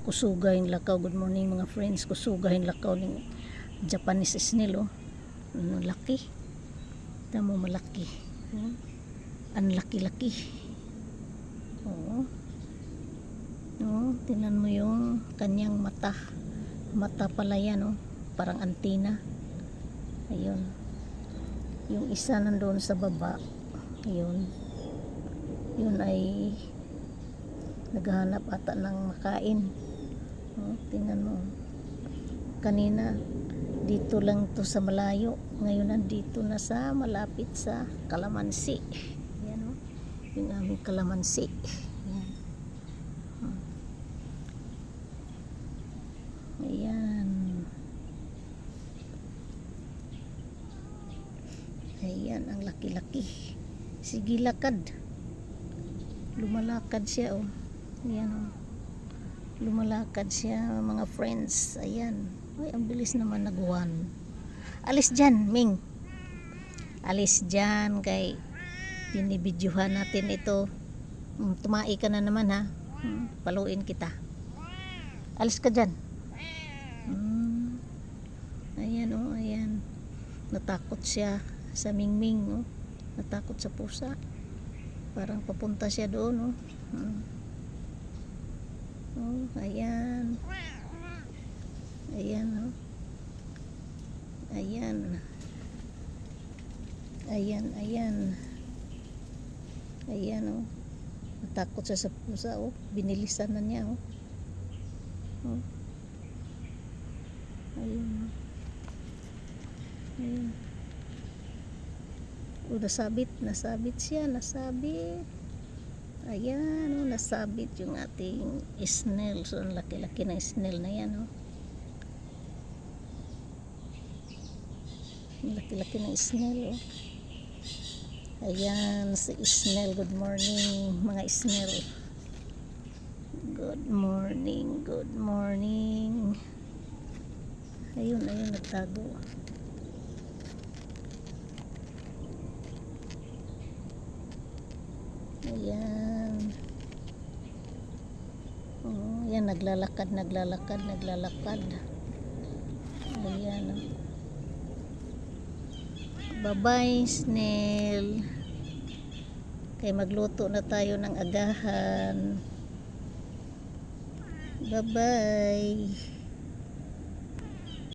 Kusugahin lakaw. Good morning mga friends. Kusugahin lakaw ng Japanese snail. Laki. Tamo malaki. Ang laki-laki. Tingnan mo yung kanyang mata. Mata pala yan. Parang antina. Ayun. Yung isa nandoon sa baba. Ayun. Yun ay naghahanap ata ng makain. Tingnan mo. Kanina dito lang to sa malayo. Ngayon nandito na sa malapit sa kalamansi. Yan yung aming kalamansi. Yan. Ayan. Ayan ang laki-laki. Sige lakad. Lumalakad siya Ayan lumalakad siya mga friends. Ayan. Ay, ang bilis naman nagwan. Alis dyan, Ming. Alis dyan kay binibidyohan natin ito. Tumai ka na naman ha. Paluin kita. Alis ka dyan. Ayan ayan. Natakot siya sa Mingming Natakot sa pusa. Parang papunta siya doon ayan. Ayan Ayan. Ayan natakot siya sa pusa binilisan na niya Ayan. Nasabit siya. Ayan nasabit yung ating snail. So ang laki-laki na snail na yan ang laki-laki ng snail Ayan si snail. Good morning mga snail. Good morning. Ayun nagtago. Ayan. Yan naglalakad. Ayan Bye-bye snail. Kay magluto na tayo ng agahan. Bye-bye.